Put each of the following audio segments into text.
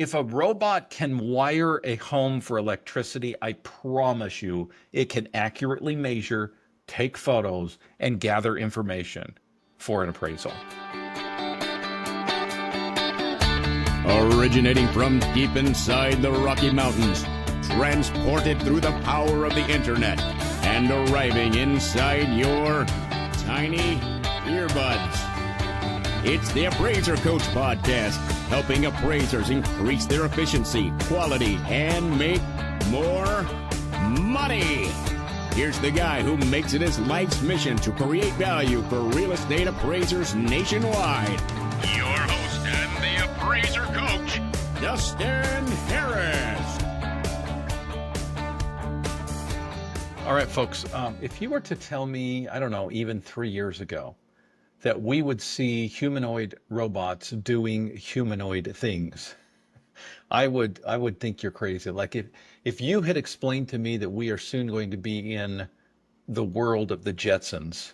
If a robot can wire a home for electricity, I promise you it can accurately measure, take photos, and gather information for an appraisal. Originating from deep inside the Rocky Mountains, transported through the power of the internet, and arriving inside your tiny earbuds. It's the Appraiser Coach podcast, helping appraisers increase their efficiency, quality, and make more money. Here's the guy who makes it his life's mission to create value for real estate appraisers nationwide. Your host and the Appraiser Coach, Dustin Harris. All right, folks, if you were to tell me, I don't know, even 3 years ago, that we would see humanoid robots doing humanoid things, I would think you're crazy. Like if you had explained to me that we are soon going to be in the world of the Jetsons,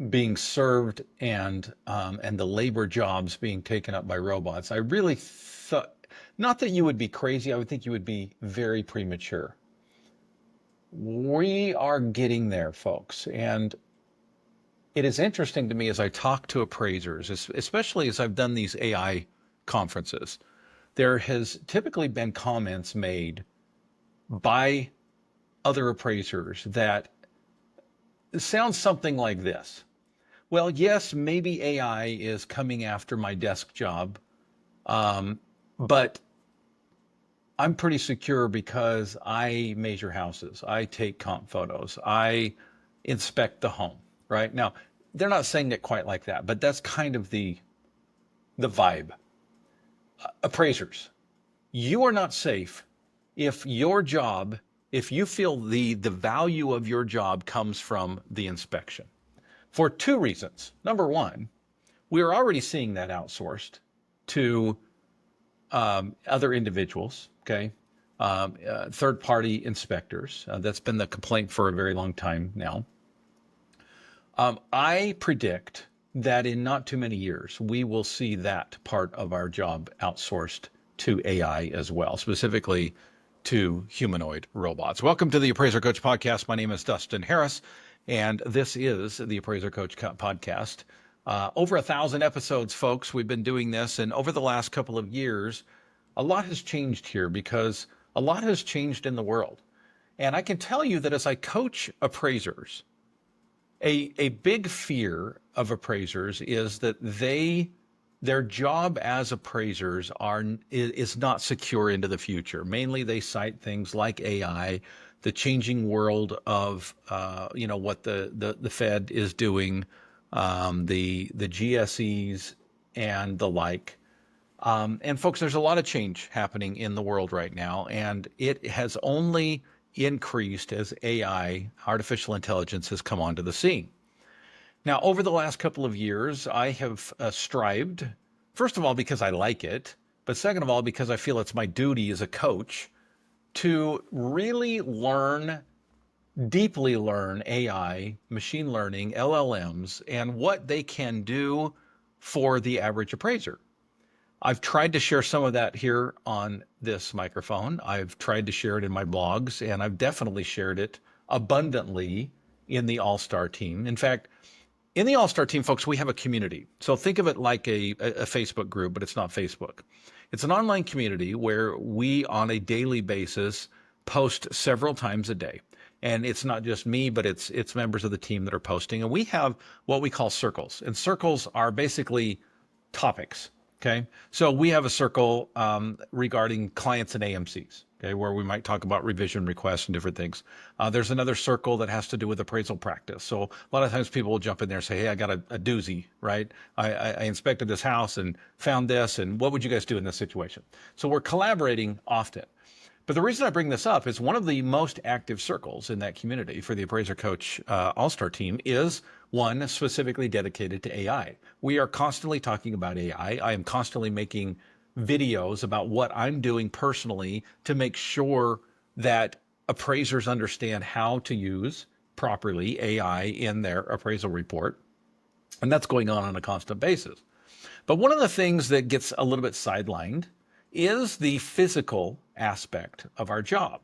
being served and the labor jobs being taken up by robots, I really thought, not that you would be crazy, I would think you would be very premature. We are getting there, folks, and it is interesting to me as I talk to appraisers, especially as I've done these AI conferences, there has typically been comments made by other appraisers that sounds something like this. Well, yes, maybe AI is coming after my desk job, but I'm pretty secure because I measure houses, I take comp photos, I inspect the home. Right now, they're not saying it quite like that, but that's kind of the vibe. Appraisers, you are not safe if your job, if you feel the value of your job comes from the inspection, for two reasons. Number one, we are already seeing that outsourced to other individuals. Okay, third-party inspectors. That's been the complaint for a very long time now. I predict that in not too many years, we will see that part of our job outsourced to AI as well, specifically to humanoid robots. Welcome to the Appraiser Coach podcast. My name is Dustin Harris, and this is the Appraiser Coach podcast. Over 1,000 episodes, folks. We've been doing this, and over the last couple of years, a lot has changed here because a lot has changed in the world. And I can tell you that as I coach appraisers, a big fear of appraisers is that their job as appraisers is not secure into the future. Mainly, they cite things like AI, the changing world of what the Fed is doing, the GSEs and the like. And folks, there's a lot of change happening in the world right now, and it has only increased as AI, artificial intelligence, has come onto the scene. Now, over the last couple of years, I have strived, first of all, because I like it, but second of all, because I feel it's my duty as a coach to really deeply learn AI, machine learning, LLMs, and what they can do for the average appraiser. I've tried to share some of that here on this microphone. I've tried to share it in my blogs, and I've definitely shared it abundantly in the All-Star team. In fact, in the All-Star team, folks, we have a community. So think of it like a Facebook group, but it's not Facebook. It's an online community where we, on a daily basis, post several times a day. And it's not just me, but it's members of the team that are posting. And we have what we call circles. And circles are basically topics. Okay, so we have a circle regarding clients and AMCs, okay, where we might talk about revision requests and different things. There's another circle that has to do with appraisal practice. So a lot of times people will jump in there and say, hey, I got a doozy, right? I inspected this house and found this, and what would you guys do in this situation? So we're collaborating often. But the reason I bring this up is one of the most active circles in that community for the Appraiser Coach All-Star team is one specifically dedicated to AI. We are constantly talking about AI. I am constantly making videos about what I'm doing personally to make sure that appraisers understand how to use properly AI in their appraisal report. And that's going on a constant basis. But one of the things that gets a little bit sidelined is the physical aspect of our job.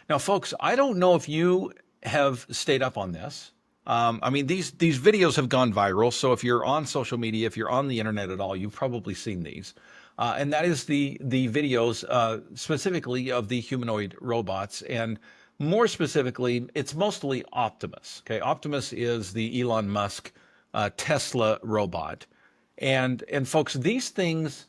Now, folks, I don't know if you have stayed up on this. I mean, these videos have gone viral. So if you're on social media, if you're on the internet at all, you've probably seen these. And that is the videos specifically of the humanoid robots. And more specifically, it's mostly Optimus. Okay, Optimus is the Elon Musk Tesla robot. And folks, these things,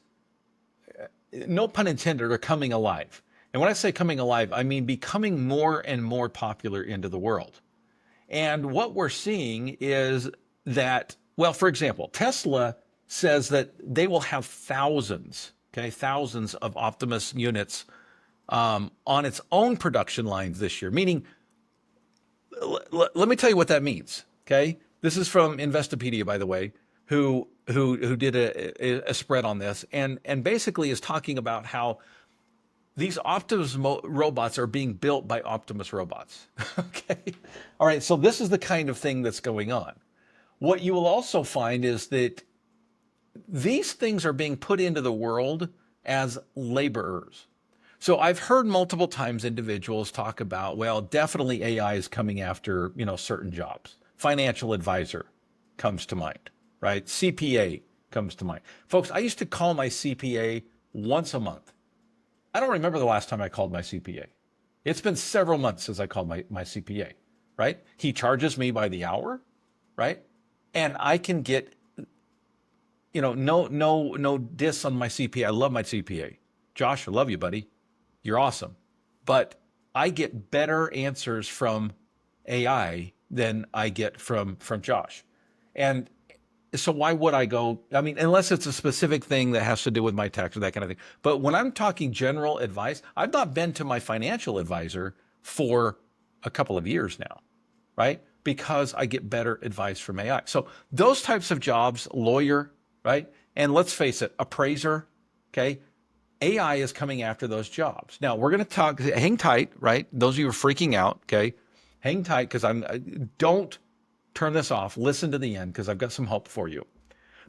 no pun intended, are coming alive. And when I say coming alive, I mean becoming more and more popular into the world. And what we're seeing is that, well, for example, Tesla says that they will have thousands, okay, thousands of Optimus units on its own production lines this year. Meaning, let me tell you what that means, okay? This is from Investopedia, by the way, who did a spread on this, and basically is talking about how these Optimus robots are being built by Optimus robots. Okay. All right. So this is the kind of thing that's going on. What you will also find is that these things are being put into the world as laborers. So I've heard multiple times individuals talk about, well, definitely AI is coming after, certain jobs. Financial advisor comes to mind, right? CPA comes to mind. Folks, I used to call my CPA once a month. I don't remember the last time I called my CPA. It's been several months since I called my CPA, right? He charges me by the hour, right? And I can get, no diss on my CPA. I love my CPA. Josh, I love you, buddy. You're awesome. But I get better answers from AI than I get from Josh. And so why would I go? I mean, unless it's a specific thing that has to do with my tax or that kind of thing. But when I'm talking general advice, I've not been to my financial advisor for a couple of years now, right? Because I get better advice from AI. So those types of jobs, lawyer, right? And let's face it, appraiser, okay? AI is coming after those jobs. Now we're going to talk, hang tight, right? Those of you who are freaking out, okay? Hang tight because don't turn this off. Listen to the end because I've got some hope for you.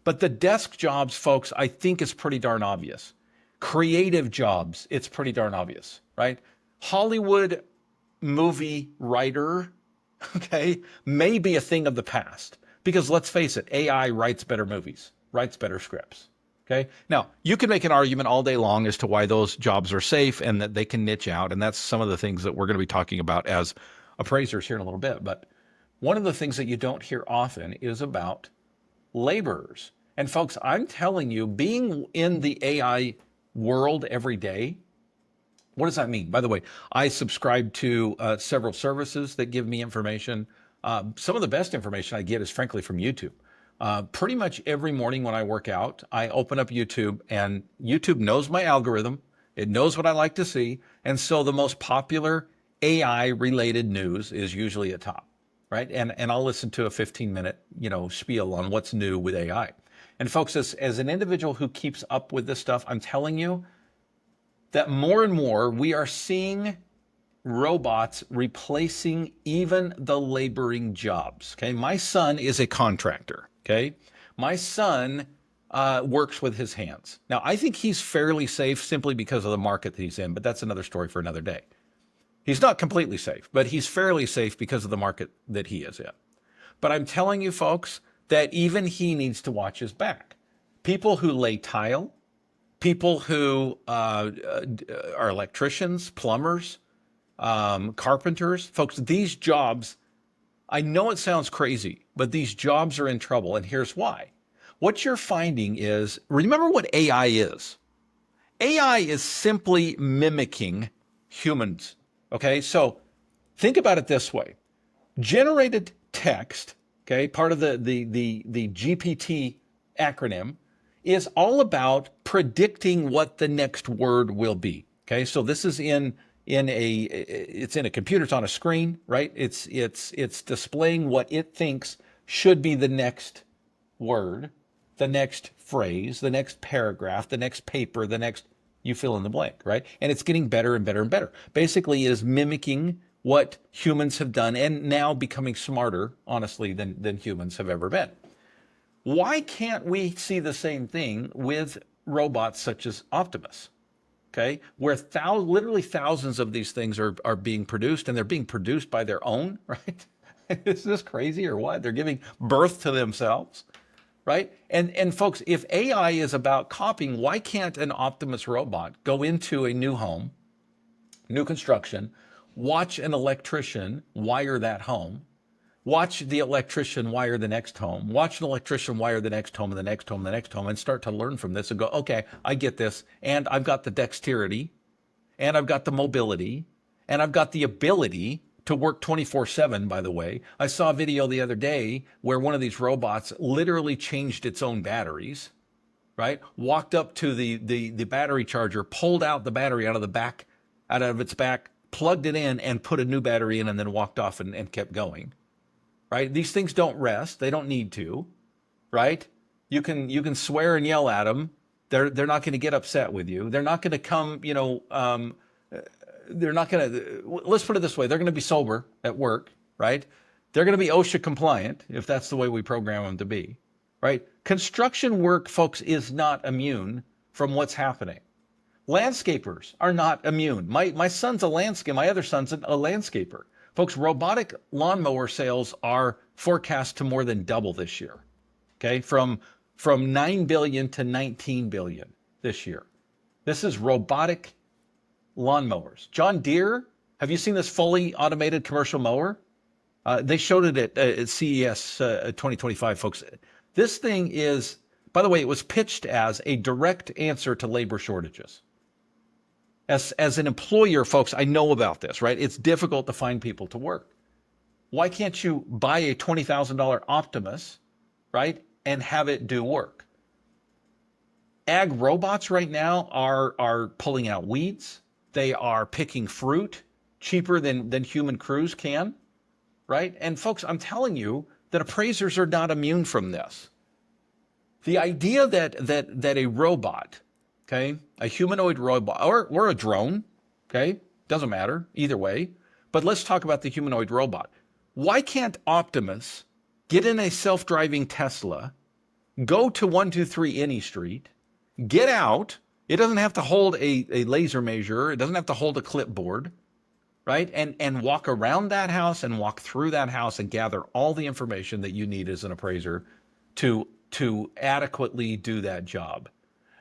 But the desk jobs, folks, I think is pretty darn obvious. Creative jobs, it's pretty darn obvious, right? Hollywood movie writer, okay, may be a thing of the past because let's face it, AI writes better movies, writes better scripts. Okay. Now you can make an argument all day long as to why those jobs are safe and that they can niche out. And that's some of the things that we're going to be talking about as appraisers here in a little bit. But one of the things that you don't hear often is about laborers. And folks, I'm telling you, being in the AI world every day, what does that mean? By the way, I subscribe to several services that give me information. Some of the best information I get is frankly from YouTube. Pretty much every morning when I work out, I open up YouTube and YouTube knows my algorithm. It knows what I like to see. And so the most popular AI related news is usually at top. Right. And I'll listen to a 15-minute, spiel on what's new with AI. And folks, as an individual who keeps up with this stuff, I'm telling you that more and more we are seeing robots replacing even the laboring jobs. Okay. My son is a contractor. Okay. My son works with his hands. Now, I think he's fairly safe simply because of the market that he's in, but that's another story for another day. He's not completely safe, but he's fairly safe because of the market that he is in. But I'm telling you, folks, that even he needs to watch his back. People who lay tile, people who are electricians, plumbers, carpenters, folks, these jobs, I know it sounds crazy, but these jobs are in trouble. And here's why. What you're finding is, remember what AI is. AI is simply mimicking humans. Okay, so think about it this way. Generated text, okay, part of the GPT acronym is all about predicting what the next word will be. Okay, so this is it's in a computer, it's on a screen, right? It's displaying what it thinks should be the next word, the next phrase, the next paragraph, the next paper, the next you fill in the blank, right? And it's getting better and better and better. Basically, it is mimicking what humans have done and now becoming smarter, honestly, than humans have ever been. Why can't we see the same thing with robots such as Optimus? okay, where literally thousands of these things are being produced, and they're being produced by their own, right? Is this crazy or what? They're giving birth to themselves, right? And folks, if AI is about copying, why can't an Optimus robot go into a new home, new construction, watch an electrician wire that home, watch the electrician wire the next home, watch an electrician wire the next home and the next home and the next home, and start to learn from this and go, okay, I get this, and I've got the dexterity, and I've got the mobility, and I've got the ability to work 24/7, by the way. I saw a video the other day where one of these robots literally changed its own batteries, right? Walked up to the battery charger, pulled out the battery out of its back, plugged it in, and put a new battery in, and then walked off and kept going. Right? These things don't rest. They don't need to, right? You can swear and yell at them. They're not going to get upset with you. They're not going to come, they're not going to, let's put it this way. They're going to be sober at work, right? They're going to be OSHA compliant if that's the way we program them to be, right? Construction work, folks, is not immune from what's happening. Landscapers are not immune. My son's a landscaper. My other son's a landscaper. Folks, robotic lawnmower sales are forecast to more than double this year. Okay, from 9 billion to 19 billion this year. This is robotic lawnmowers. John Deere, have you seen this fully automated commercial mower? They showed it at CES 2025, folks. This thing is, by the way, it was pitched as a direct answer to labor shortages. As an employer, folks, I know about this, right? It's difficult to find people to work. Why can't you buy a $20,000 Optimus, right, and have it do work? Ag robots right now are pulling out weeds. They are picking fruit cheaper than human crews can, right? And folks, I'm telling you that appraisers are not immune from this. The idea that a robot, okay, a humanoid robot or a drone, okay, doesn't matter either way, but let's talk about the humanoid robot. Why can't Optimus get in a self-driving Tesla, go to 123 Any Street, get out? It doesn't have to hold a laser measure. It doesn't have to hold a clipboard, right? And walk around that house and walk through that house and gather all the information that you need as an appraiser to adequately do that job.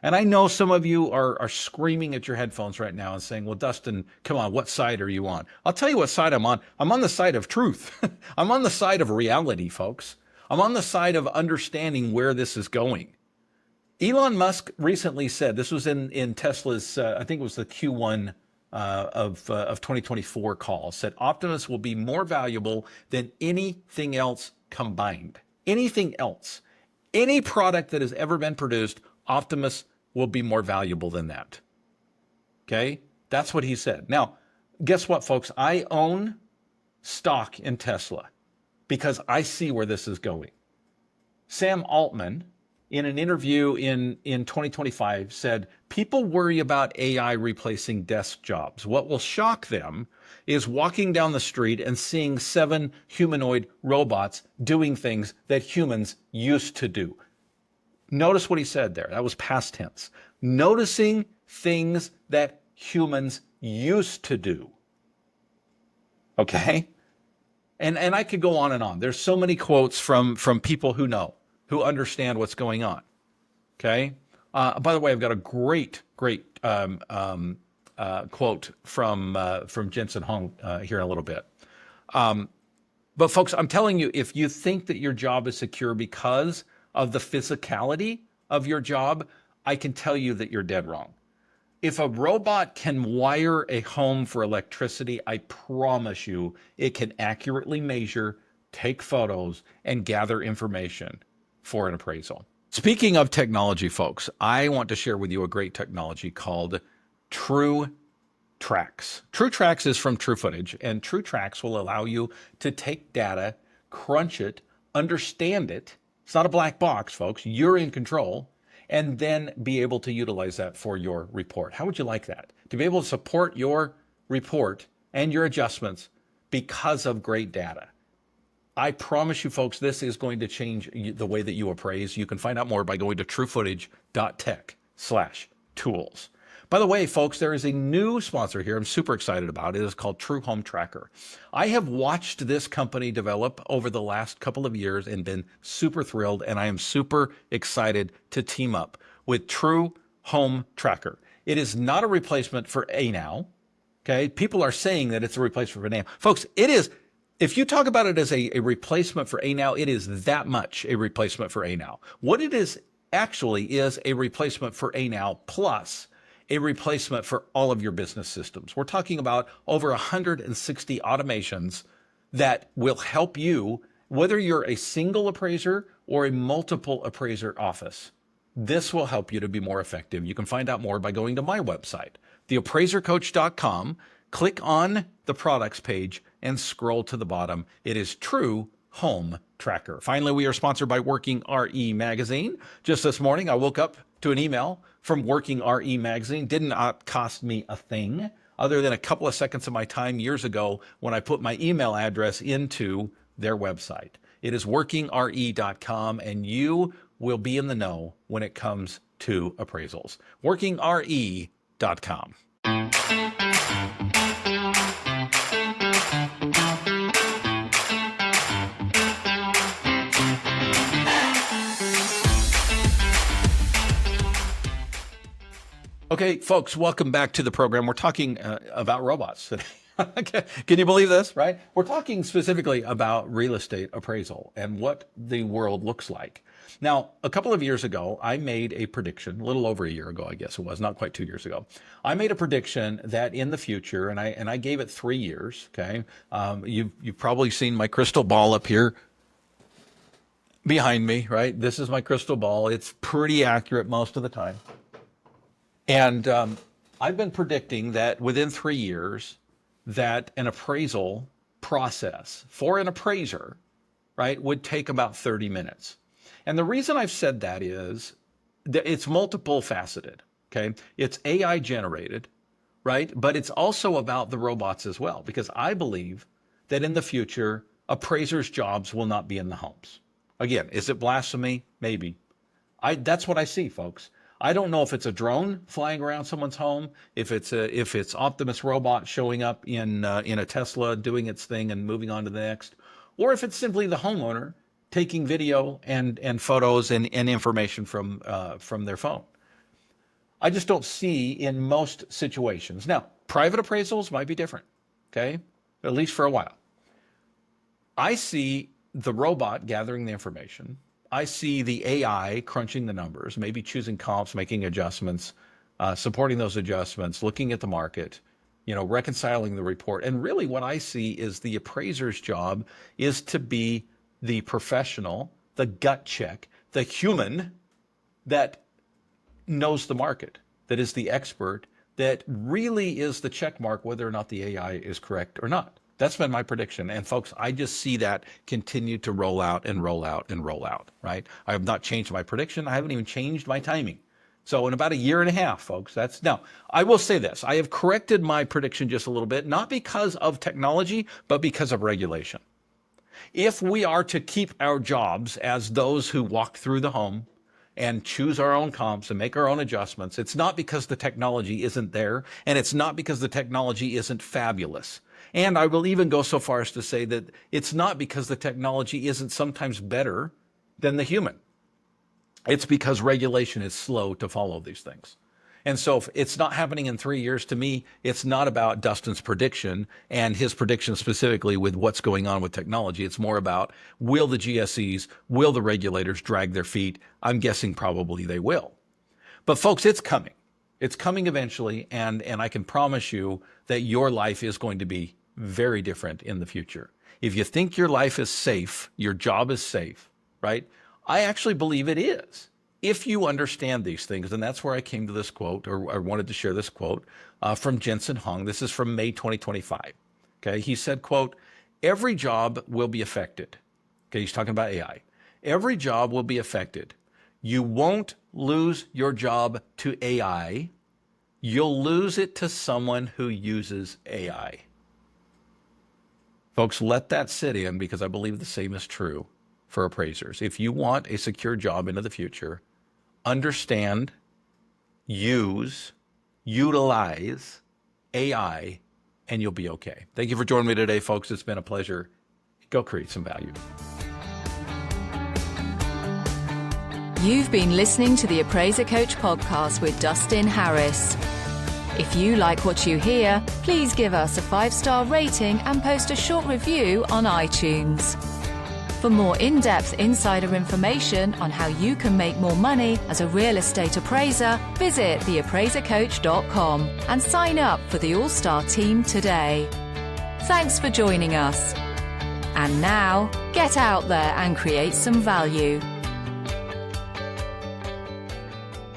And I know some of you are screaming at your headphones right now and saying, well, Dustin, come on, what side are you on? I'll tell you what side I'm on. I'm on the side of truth. I'm on the side of reality, folks. I'm on the side of understanding where this is going. Elon Musk recently said, this was in Tesla's, I think it was the Q1 of 2024 call, said Optimus will be more valuable than anything else combined. Anything else. Any product that has ever been produced, Optimus will be more valuable than that. Okay? That's what he said. Now, guess what, folks? I own stock in Tesla because I see where this is going. Sam Altman, in an interview in 2025, said, people worry about AI replacing desk jobs. What will shock them is walking down the street and seeing 7 humanoid robots doing things that humans used to do. Notice what he said there. That was past tense. Noticing things that humans used to do. Okay? And I could go on and on. There's so many quotes from people who know, who understand what's going on. Okay? By the way, I've got a great quote from Jensen Hong here in a little bit. But folks, I'm telling you, if you think that your job is secure because of the physicality of your job, I can tell you that you're dead wrong. If a robot can wire a home for electricity, I promise you it can accurately measure, take photos, and gather information for an appraisal. Speaking of technology, folks, I want to share with you a great technology called True Tracks. True Tracks is from True Footage, and True Tracks will allow you to take data, crunch it, understand it. It's not a black box, folks. You're in control, and then be able to utilize that for your report. How would you like that? To be able to support your report and your adjustments because of great data. I promise you, folks, this is going to change the way that you appraise. You can find out more by going to truefootage.tech/tools. By the way, folks, there is a new sponsor here I'm super excited about. It is called True Home Tracker. I have watched this company develop over the last couple of years and been super thrilled, and I am super excited to team up with True Home Tracker. It is not a replacement for ANOW. Okay, people are saying that it's a replacement for ANOW. Folks, it is. If you talk about it as a replacement for ANOW, it is that much a replacement for ANOW. What it is actually is a replacement for ANOW plus a replacement for all of your business systems. We're talking about over 160 automations that will help you, whether you're a single appraiser or a multiple appraiser office. This will help you to be more effective. You can find out more by going to my website, TheAppraiserCoach.com. Click on the products page and scroll to the bottom. It is True Home Tracker. Finally, we are sponsored by Working RE Magazine. Just this morning, I woke up to an email from Working RE Magazine. Did not cost me a thing other than a couple of seconds of my time years ago when I put my email address into their website. It is workingre.com, and you will be in the know when it comes to appraisals. Workingre.com. Okay, folks, welcome back to the program. We're talking about robots today. Can you believe this, right? We're talking specifically about real estate appraisal and what the world looks like. Now, a couple of years ago, I made a prediction, a little over a year ago, I guess it was, not quite 2 years ago. I made a prediction that in the future, and I gave it 3 years, okay? You've probably seen my crystal ball up here behind me, right? This is my crystal ball. It's pretty accurate most of the time. And I've been predicting that within 3 years, that an appraisal process for an appraiser, right, would take about 30 minutes. And the reason I've said that is that it's multiple faceted, okay? It's AI generated, right? But it's also about the robots as well, because I believe that in the future, appraisers' jobs will not be in the homes. Again, is it blasphemy? Maybe. That's what I see, folks. I don't know if it's a drone flying around someone's home, if it's Optimus robot showing up in a Tesla doing its thing and moving on to the next, or if it's simply the homeowner taking video and photos and information from their phone. I just don't see in most situations. Now, private appraisals might be different, okay? At least for a while. I see the robot gathering the information. I see the AI crunching the numbers, maybe choosing comps, making adjustments, supporting those adjustments, looking at the market, reconciling the report. And really what I see is the appraiser's job is to be the professional, the gut check, the human that knows the market, that is the expert, that really is the check mark whether or not the AI is correct or not. That's been my prediction. And folks, I just see that continue to roll out and roll out and roll out, right? I have not changed my prediction. I haven't even changed my timing. So in about a year and a half, folks, now, I will say this. I have corrected my prediction just a little bit, not because of technology, but because of regulation. If we are to keep our jobs as those who walk through the home and choose our own comps and make our own adjustments, it's not because the technology isn't there, and it's not because the technology isn't fabulous. And I will even go so far as to say that it's not because the technology isn't sometimes better than the human. It's because regulation is slow to follow these things. And so if it's not happening in 3 years, to me, it's not about Dustin's prediction and his prediction specifically with what's going on with technology. It's more about, will the GSEs, will the regulators drag their feet? I'm guessing probably they will. But folks, it's coming. It's coming eventually, and I can promise you that your life is going to be very different in the future. If you think your life is safe, your job is safe, right? I actually believe it is, if you understand these things. And that's where I came to this quote, or I wanted to share this quote from Jensen Huang. This is from May 2025. Okay, he said, quote, "Every job will be affected." Okay, he's talking about AI. "Every job will be affected. You won't lose your job to AI. You'll lose it to someone who uses AI." Folks, let that sit in, because I believe the same is true for appraisers. If you want a secure job into the future, understand, use, utilize AI, and you'll be okay. Thank you for joining me today, folks. It's been a pleasure. Go create some value. You've been listening to the Appraiser Coach podcast with Dustin Harris. If you like what you hear, please give us a 5-star rating and post a short review on iTunes. For more in-depth insider information on how you can make more money as a real estate appraiser, visit TheAppraiserCoach.com and sign up for the All-Star team today. Thanks for joining us. And now, get out there and create some value.